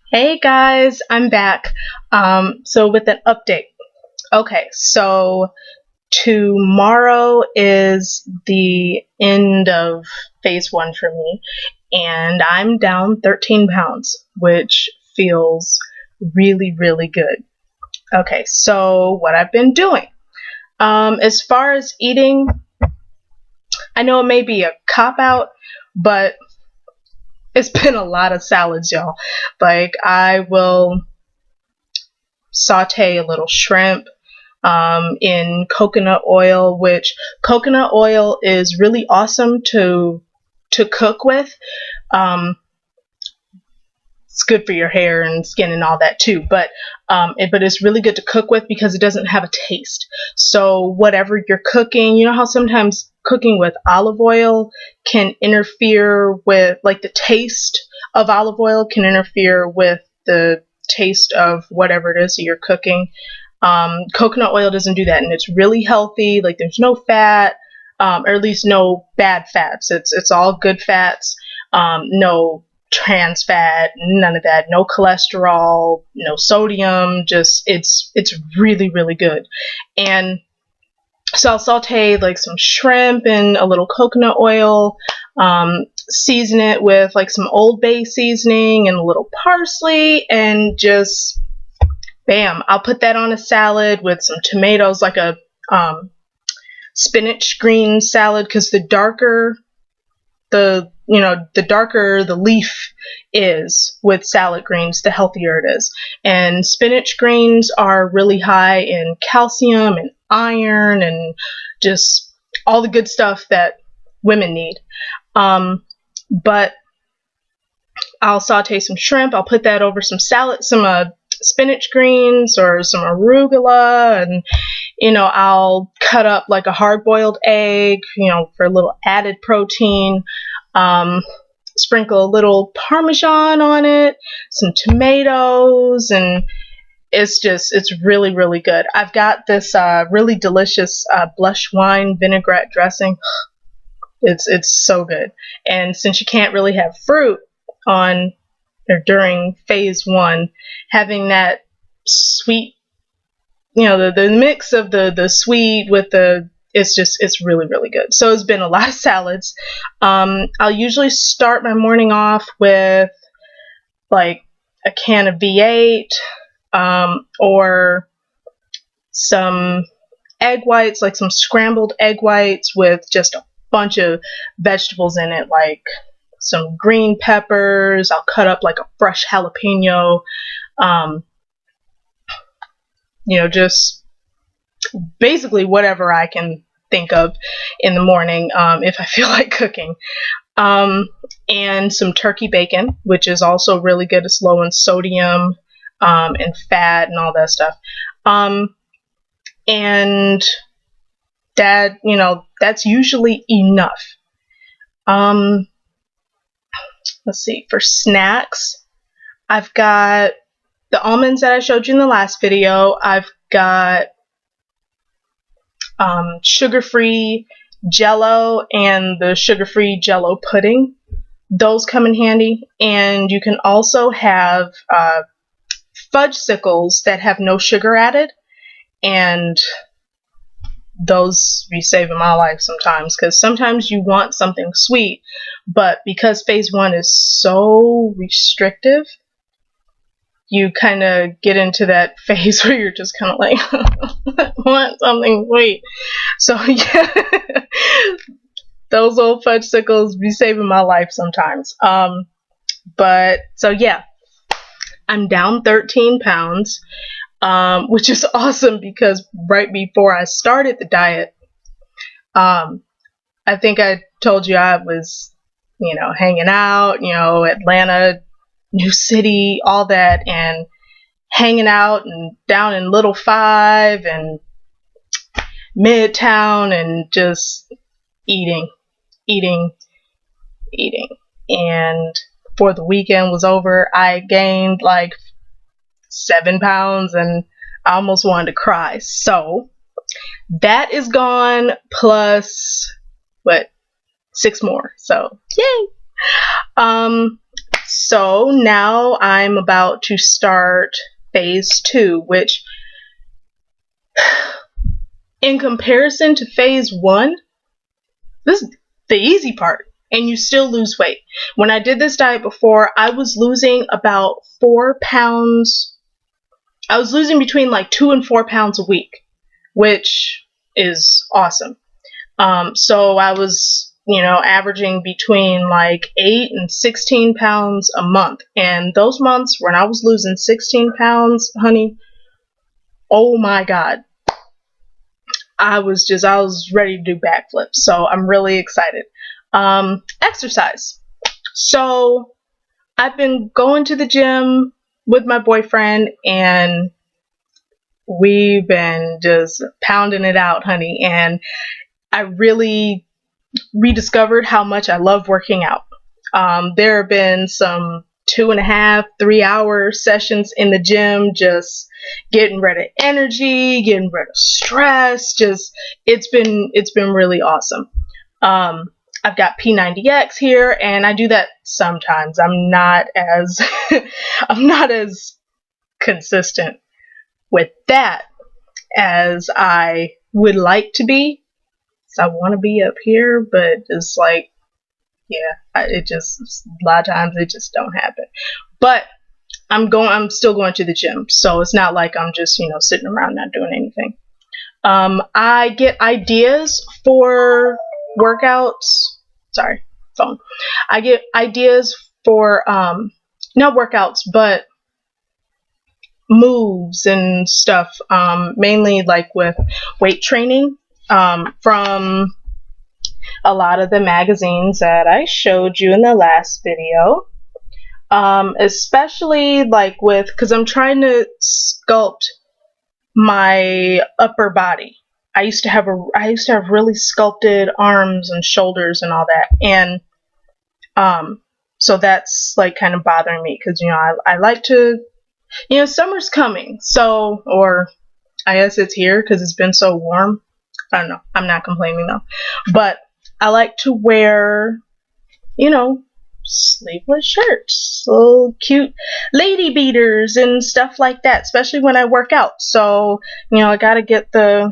Hey guys, I'm back. So with an update. Okay, so tomorrow is the end of phase one for me, and I'm down 13 pounds, which feels really, really good. Okay, so what I've been doing. As far as eating, I know it may be a cop out, but it's been a lot of salads, y'all. Like, I will saute a little shrimp in coconut oil, which coconut oil is really awesome to cook with. Um, it's good for your hair and skin and all that too, but it's really good to cook with because it doesn't have a taste. So whatever you're cooking, you know how sometimes cooking with olive oil can interfere with, like, the taste of olive oil can interfere with the taste of whatever it is that you're cooking. Coconut oil doesn't do that, and it's really healthy. Like, there's no fat, or at least no bad fats. It's all good fats. No trans fat, none of that. No cholesterol, no sodium. Just it's really, really good. And so I'll saute like some shrimp in a little coconut oil. Season it with like some Old Bay seasoning and a little parsley, and just bam, I'll put that on a salad with some tomatoes, like a spinach green salad, because the darker the leaf is with salad greens, the healthier it is. And spinach greens are really high in calcium and iron and just all the good stuff that women need. But I'll saute some shrimp. I'll put that over some salad, some spinach greens or some arugula, and I'll cut up like a hard-boiled egg, for a little added protein. Sprinkle a little Parmesan on it, some tomatoes, and it's really, really good. I've got this really delicious blush wine vinaigrette dressing. It's so good. And since you can't really have fruit on or during phase one, having that sweet, the mix of the sweet with it's really, really good. So it's been a lot of salads. I'll usually start my morning off with like a can of V8, or some egg whites, like some scrambled egg whites with just a bunch of vegetables in it, like some green peppers. I'll cut up like a fresh jalapeno. Just basically whatever I can think of in the morning, if I feel like cooking. And some turkey bacon, which is also really good. It's low in sodium and fat and all that stuff. And that, that's usually enough. Let's see, for snacks, I've got the almonds that I showed you in the last video. I've got sugar-free Jello and the sugar-free Jello pudding. Those come in handy. And you can also have fudgesicles that have no sugar added, and those be saving my life sometimes, because sometimes you want something sweet, but because phase one is so restrictive, you kind of get into that phase where you're just kind of like, I want something sweet. So yeah, those old fudgesicles be saving my life sometimes. But so yeah, I'm down 13 pounds, which is awesome, because right before I started the diet, I think I told you I was, hanging out, Atlanta, New City, all that, and hanging out and down in Little Five and Midtown and just eating. And before the weekend was over, I gained like 7 pounds and I almost wanted to cry. So that is gone, plus 6 more. So yay. So now I'm about to start phase 2, which in comparison to phase 1, this is the easy part, and you still lose weight. When I did this diet before, I was losing about 4 pounds. I was losing between like 2 and 4 pounds a week, which is awesome. So I was, averaging between like 8 and 16 pounds a month. And those months when I was losing 16 pounds, honey, oh my God. I was ready to do backflips. So I'm really excited. Exercise. So I've been going to the gym with my boyfriend, and we've been just pounding it out, honey. And I really rediscovered how much I love working out. There have been some 2.5, 3 hour sessions in the gym, just getting rid of energy, getting rid of stress. It's been really awesome. I've got P90X here, and I do that sometimes. I'm not as I'm not as consistent with that as I would like to be. So I want to be up here, but it's like, yeah, a lot of times it just don't happen. But I'm still going to the gym, so it's not like I'm just, sitting around not doing anything. I get ideas for workouts. Sorry, phone. I get ideas for, not workouts, but moves and stuff, mainly like with weight training, from a lot of the magazines that I showed you in the last video, especially like because I'm trying to sculpt my upper body. I used to have really sculpted arms and shoulders and all that, and so that's like kind of bothering me because I like to, summer's coming, so, or I guess it's here because it's been so warm. I don't know. I'm not complaining though, but I like to wear, sleeveless shirts, little cute lady beaters and stuff like that, especially when I work out. So, I gotta get the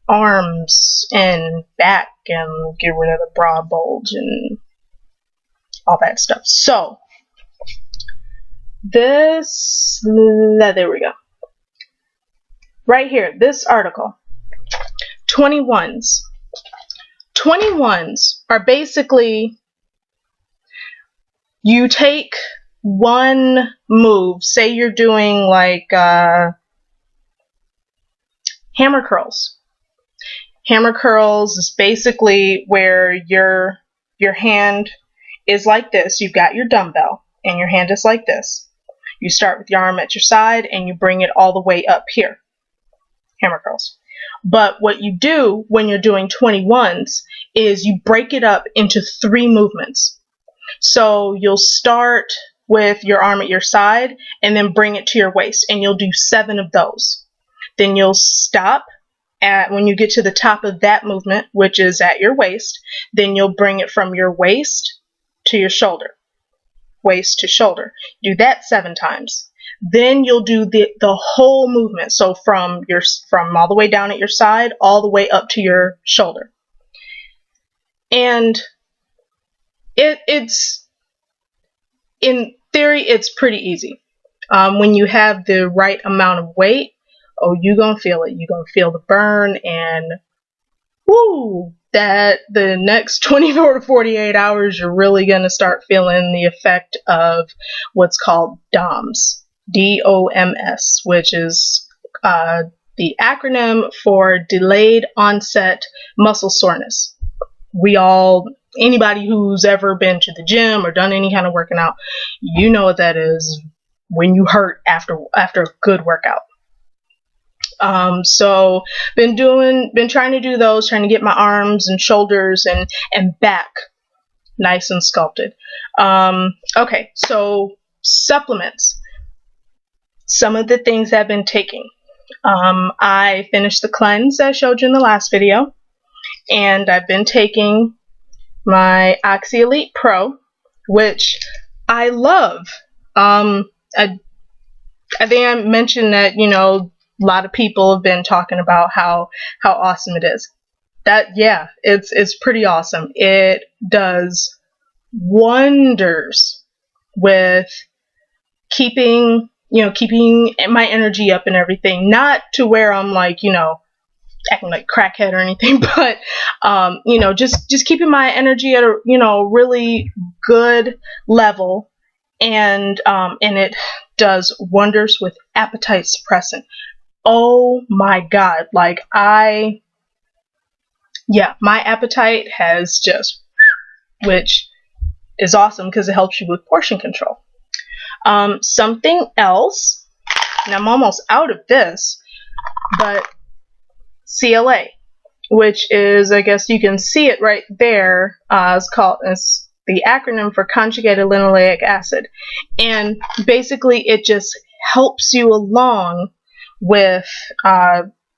arms and back and get rid of the bra bulge and all that stuff. So, there we go. Right here, this article, 21s. 21s are basically, you take one move, say you're doing like hammer curls. Hammer curls is basically where your hand is like this. You've got your dumbbell and your hand is like this. You start with your arm at your side and you bring it all the way up here. Hammer curls. But what you do when you're doing 21s is you break it up into 3 movements. So you'll start with your arm at your side and then bring it to your waist, and you'll do 7 of those. Then you'll stop when you get to the top of that movement, which is at your waist. Then you'll bring it from your waist to your shoulder. Waist to shoulder. Do that 7 times. Then you'll do the whole movement. So from all the way down at your side, all the way up to your shoulder. And it's in theory, it's pretty easy. When you have the right amount of weight, you're gonna feel it. You're gonna feel the burn, and that the next 24 to 48 hours, you're really gonna start feeling the effect of what's called DOMS. DOMS, which is the acronym for delayed onset muscle soreness. Anybody who's ever been to the gym or done any kind of working out, you know what that is, when you hurt after a good workout. So been trying to do those, trying to get my arms and shoulders and back nice and sculpted. Okay, so supplements. Some of the things I've been taking. I finished the cleanse I showed you in the last video, and I've been taking my Oxy Elite Pro, which I love. I, I think I mentioned that, a lot of people have been talking about how awesome it is. That, yeah, it's pretty awesome. It does wonders with keeping my energy up and everything. Not to where I'm like, acting like crackhead or anything, but just keeping my energy at a really good level, and it does wonders with appetite suppressant. Oh my god, like my appetite has just, which is awesome because it helps you with portion control. Something else, and I'm almost out of this, but CLA, which is, I guess you can see it right there. It's the acronym for conjugated linoleic acid, and basically it just helps you along with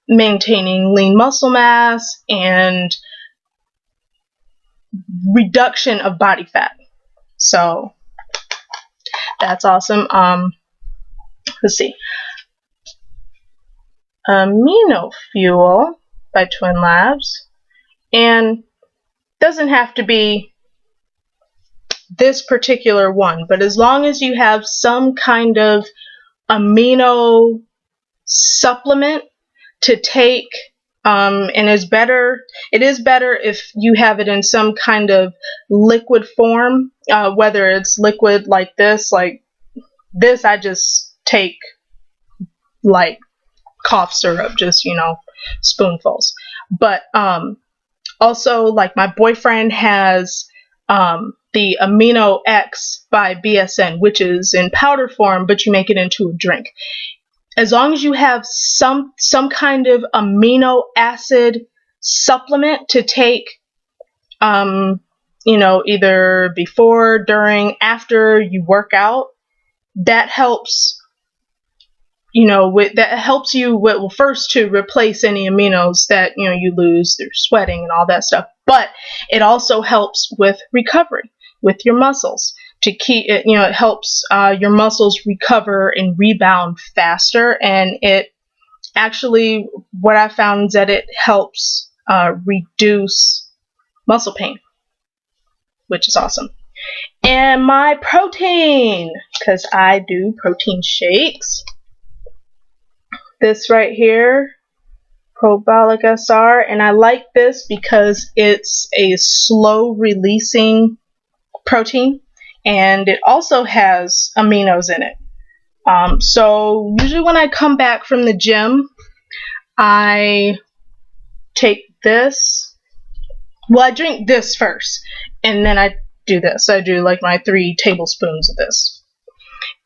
maintaining lean muscle mass and reduction of body fat. So that's awesome. Let's see. Amino Fuel by Twin Labs, and doesn't have to be this particular one, but as long as you have some kind of amino supplement to take, and it is better if you have it in some kind of liquid form, whether it's liquid like this I just take like cough syrup, just spoonfuls. But also, like, my boyfriend has the Amino X by BSN, which is in powder form, but you make it into a drink. As long as you have some kind of amino acid supplement to take, either before, during, after you work out, that helps. That helps you first to replace any aminos that you lose through sweating and all that stuff. But it also helps with recovery with your muscles, to keep it. It helps your muscles recover and rebound faster, and it actually, what I found is that it helps reduce muscle pain, which is awesome. And my protein, because I do protein shakes. This right here, Probolic SR, and I like this because it's a slow releasing protein, and it also has aminos in it. So usually when I come back from the gym, I take this. Well, I drink this first, and then I do this. I do like my 3 tablespoons of this.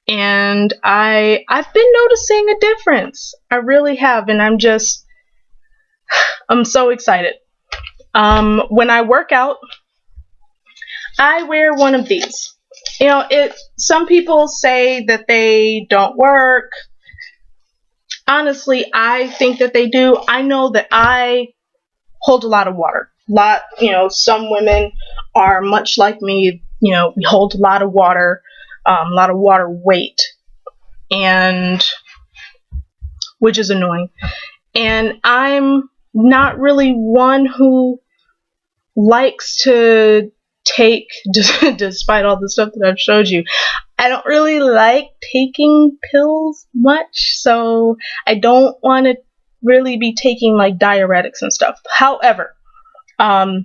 And I've been noticing a difference. I really have, and I'm so excited. When I work out, I wear one of these. Some people say that they don't work. Honestly, I think that they do. I know that I hold a lot of water. Some women are much like me. We hold a lot of water weight, and which is annoying. And I'm not really one who likes to take, despite all the stuff that I've showed you, I don't really like taking pills much, so I don't want to really be taking like diuretics and stuff. However, I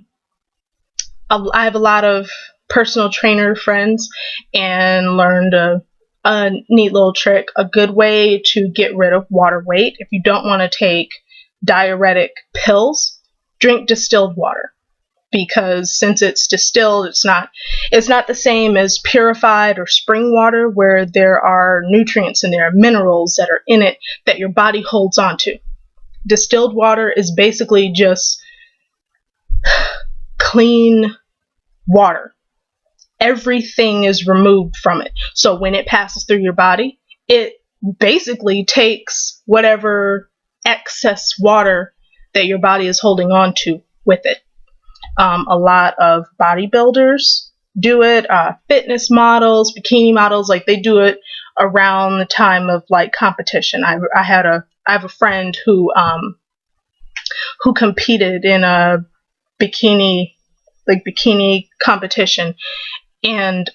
have a lot of personal trainer friends, and learned a neat little trick, a good way to get rid of water weight. If you don't want to take diuretic pills, drink distilled water, because since it's distilled, it's not the same as purified or spring water, where there are nutrients and there are minerals that are in it that your body holds on to. Distilled water is basically just clean water. Everything is removed from it. So when it passes through your body, it basically takes whatever excess water that your body is holding on to with it. A lot of bodybuilders do it. Fitness models, bikini models, like they do it around the time of like competition. I have a friend who competed in a bikini competition, and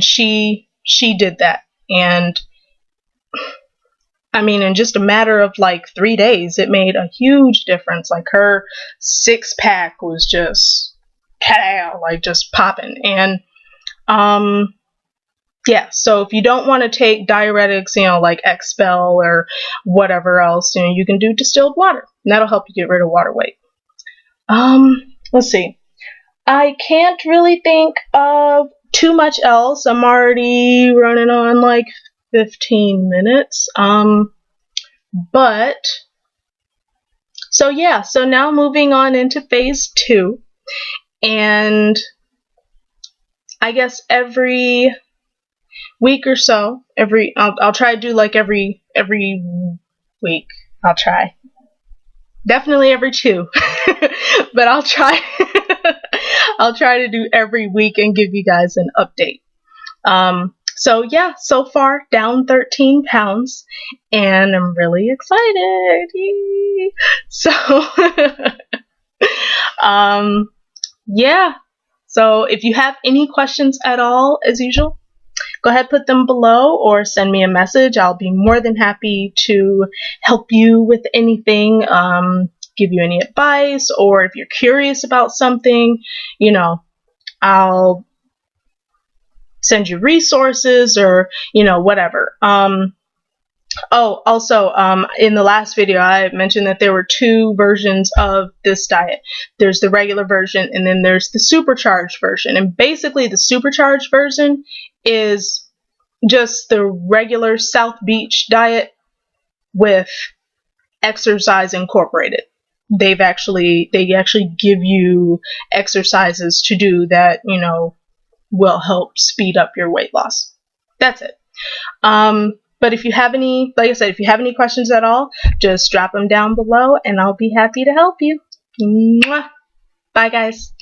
she did that, and I mean, in just a matter of like 3 days, it made a huge difference. Like her 6-pack was just like just popping. And yeah, so if you don't want to take diuretics, like Expel or whatever else, you can do distilled water. And that'll help you get rid of water weight. Let's see. I can't really think of too much else. I'm already running on like 15 minutes. But so yeah, so now moving on into phase 2, and I guess every week or so, I'll try to do like every week. I'll try. Definitely every 2. But I'll try I'll try to do every week and give you guys an update. So yeah, so far down 13 pounds, and I'm really excited. Yay. So yeah. So if you have any questions at all, as usual, go ahead, put them below or send me a message. I'll be more than happy to help you with anything, give you any advice, or if you're curious about something, I'll send you resources or, whatever. Also, in the last video, I mentioned that there were 2 versions of this diet. There's the regular version, and then there's the supercharged version. And basically, the supercharged version is just the regular South Beach diet with exercise incorporated. They actually give you exercises to do that, will help speed up your weight loss. That's it. But if you have any, like I said, if you have any questions at all, just drop them down below and I'll be happy to help you. Mwah. Bye, guys.